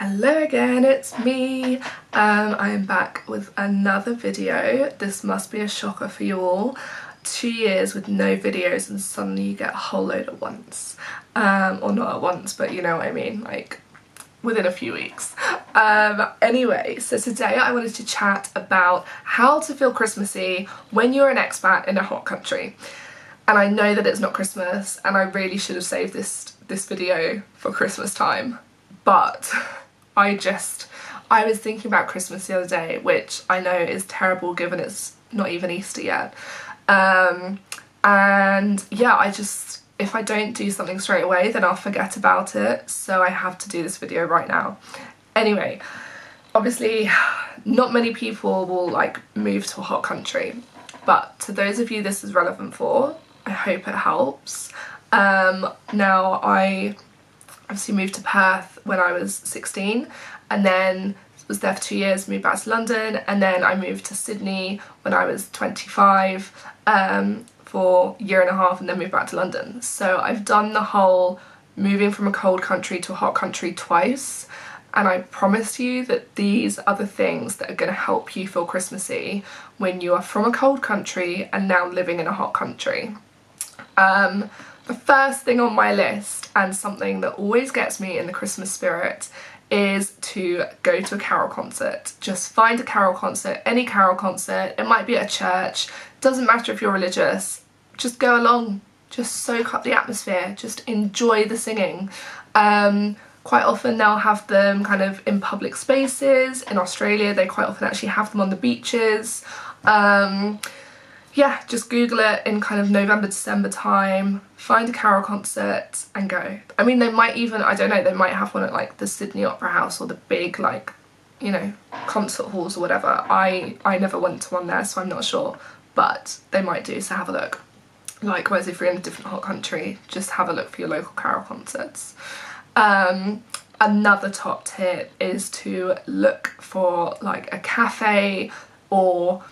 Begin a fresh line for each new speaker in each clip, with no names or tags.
Hello again, it's me. I am back with another video. This must be a shocker for you all. 2 years with no videos and suddenly you get a whole load at once. Or not at once, but you know what I mean, like within a few weeks. Anyway, so today I wanted to chat about how to feel Christmassy when you're an expat in a hot country. And I know that it's not Christmas and I really should have saved this video for Christmas time, but I was thinking about Christmas the other day, which I know is terrible given it's not even Easter yet. And yeah, if I don't do something straight away then I'll forget about it, so I have to do this video right now. Anyway, obviously not many people will like move to a hot country, but to those of you this is relevant for, I hope it helps. Now I obviously moved to Perth when I was 16 and then was there for 2 years, moved back to London, and then I moved to Sydney when I was 25 for a year and a half and then moved back to London. So I've done the whole moving from a cold country to a hot country twice, and I promise you that these are the things that are going to help you feel Christmassy when you are from a cold country and now living in a hot country. The first thing on my list, and something that always gets me in the Christmas spirit, is to go to a carol concert. Just find a carol concert, any carol concert. It might be at a church, doesn't matter if you're religious, just go along, just soak up the atmosphere, just enjoy the singing. Quite often they'll have them kind of in public spaces. In Australia they quite often actually have them on the beaches. Yeah, just Google it in kind of November, December time, find a carol concert and go. I mean, they might even, I don't know, they might have one at like the Sydney Opera House or the big like, you know, concert halls or whatever. I never went to one there, so I'm not sure, but they might do, so have a look. Likewise, if you're in a different hot country, just have a look for your local carol concerts. Another top tip is to look for like a cafe or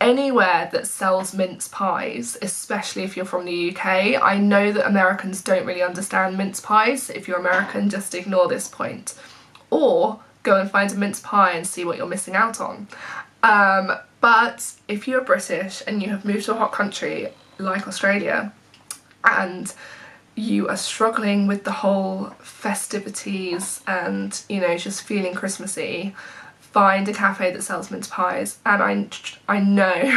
anywhere that sells mince pies, especially if you're from the UK. I know that Americans don't really understand mince pies, so if you're American just ignore this point. Or go and find a mince pie and see what you're missing out on. But if you're British and you have moved to a hot country like Australia and you are struggling with the whole festivities and, you know, just feeling Christmassy, find a cafe that sells mince pies. And I know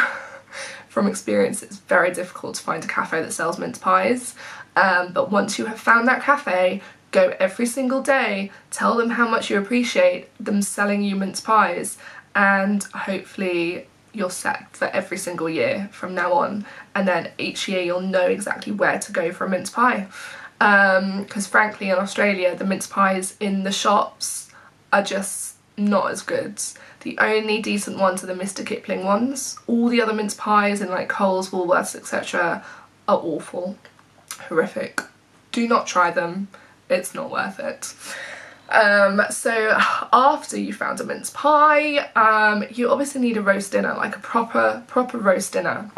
from experience it's very difficult to find a cafe that sells mince pies, but once you have found that cafe, go every single day, tell them how much you appreciate them selling you mince pies, and hopefully you're set for every single year from now on, and then each year you'll know exactly where to go for a mince pie. Because frankly in Australia the mince pies in the shops are just not as good. The only decent ones are the Mr. Kipling ones. All the other mince pies in like Coles, Woolworths, etc. are awful. Horrific. Do not try them. It's not worth it. So after you found a mince pie, you obviously need a roast dinner, like a proper roast dinner.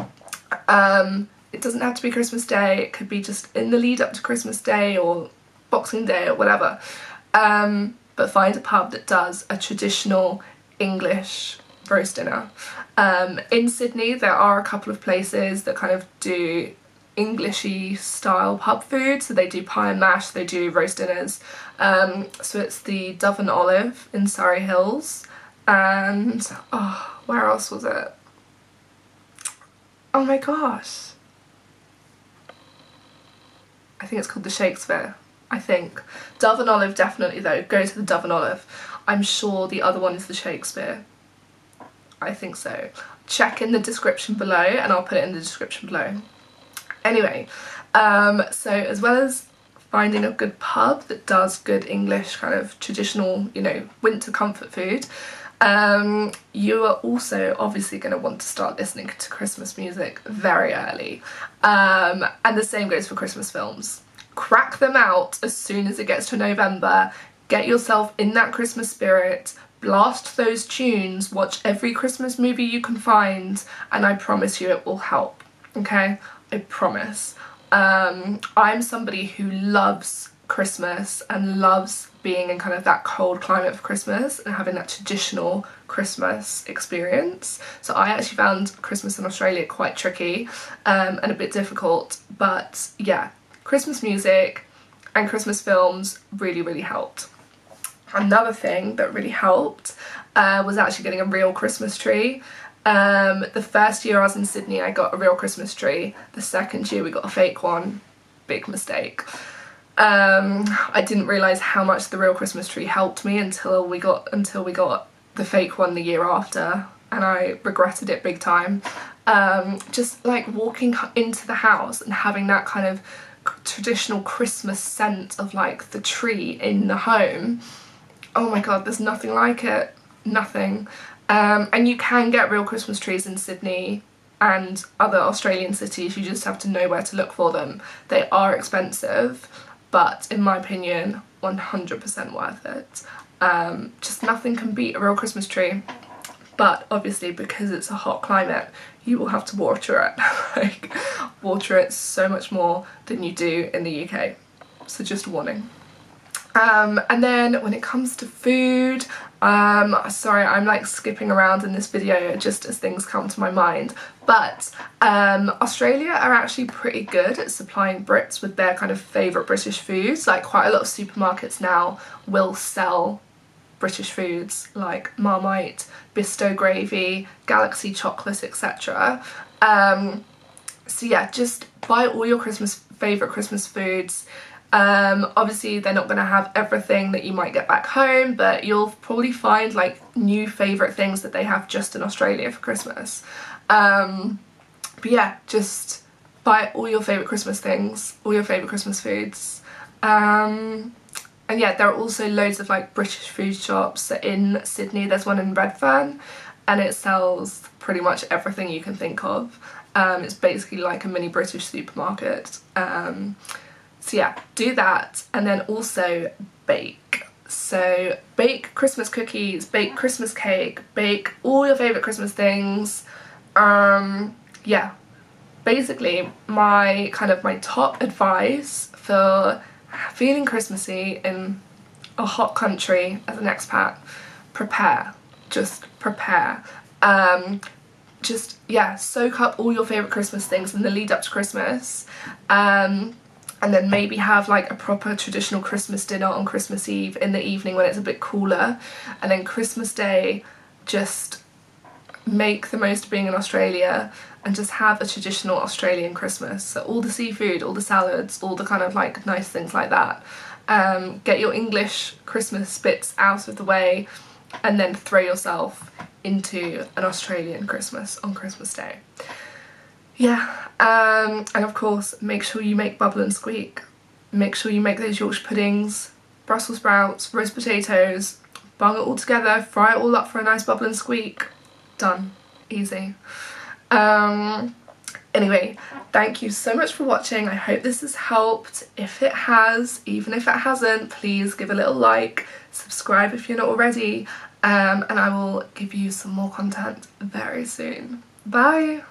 It doesn't have to be Christmas Day, it could be just in the lead up to Christmas Day or Boxing Day or whatever. But find a pub that does a traditional English roast dinner. In Sydney there are a couple of places that kind of do Englishy style pub food, so they do pie and mash, they do roast dinners. So it's the Dove and Olive in Surrey Hills, and oh, where else was it? Oh my gosh, I think it's called the Shakespeare. I think. Dove and Olive definitely though, go to the Dove and Olive. I'm sure the other one is the Shakespeare. I think so. Check in the description below and I'll put it in the description below. Anyway, so as well as finding a good pub that does good English kind of traditional, you know, winter comfort food, you are also obviously going to want to start listening to Christmas music very early. And the same goes for Christmas films. Crack them out as soon as it gets to November, get yourself in that Christmas spirit, blast those tunes, watch every Christmas movie you can find, and I promise you it will help, okay? I promise. I'm somebody who loves Christmas and loves being in kind of that cold climate for Christmas and having that traditional Christmas experience. So I actually found Christmas in Australia quite tricky and a bit difficult, but yeah, Christmas music and Christmas films really helped. Another thing that really helped was actually getting a real Christmas tree. The first year I was in Sydney I got a real Christmas tree. The second year we got a fake one. Big mistake. I didn't realise how much the real Christmas tree helped me until we got the fake one the year after, and I regretted it big time. Just like walking into the house and having that kind of traditional Christmas scent of like the tree in the home, oh my god, there's nothing like it. Nothing. And you can get real Christmas trees in Sydney and other Australian cities, you just have to know where to look for them. They are expensive, but in my opinion 100% worth it. Just nothing can beat a real Christmas tree, but obviously because it's a hot climate you will have to water it. Like, water it so much more than you do in the UK, so just a warning. And then when it comes to food, sorry I'm like skipping around in this video just as things come to my mind, but Australia are actually pretty good at supplying Brits with their kind of favourite British foods. Like quite a lot of supermarkets now will sell British foods like Marmite, Bisto gravy, Galaxy chocolate, etc. So yeah, just buy all your favourite Christmas foods. Obviously they're not going to have everything that you might get back home, but you'll probably find like new favourite things that they have just in Australia for Christmas. But yeah, just buy all your favourite Christmas things, all your favourite Christmas foods. And yeah, there are also loads of like British food shops in Sydney. There's one in Redfern and it sells pretty much everything you can think of. It's basically like a mini British supermarket. So yeah, do that, and then also bake. So bake Christmas cookies, bake Christmas cake, bake all your favourite Christmas things. Yeah, basically my top advice for feeling Christmassy in a hot country as an expat: prepare. Just prepare. Just, yeah, soak up all your favourite Christmas things in the lead up to Christmas. And then maybe have like a proper traditional Christmas dinner on Christmas Eve in the evening when it's a bit cooler, and then Christmas Day just make the most of being in Australia and just have a traditional Australian Christmas. So all the seafood, all the salads, all the kind of like nice things like that. Get your English Christmas bits out of the way and then throw yourself into an Australian Christmas on Christmas Day. Yeah, and of course make sure you make bubble and squeak. Make sure you make those Yorkshire puddings, Brussels sprouts, roast potatoes, bung it all together, fry it all up for a nice bubble and squeak. Done. Easy. Anyway, thank you so much for watching. I hope this has helped. If it has, even if it hasn't, please give a little like, subscribe if you're not already, and I will give you some more content very soon. Bye!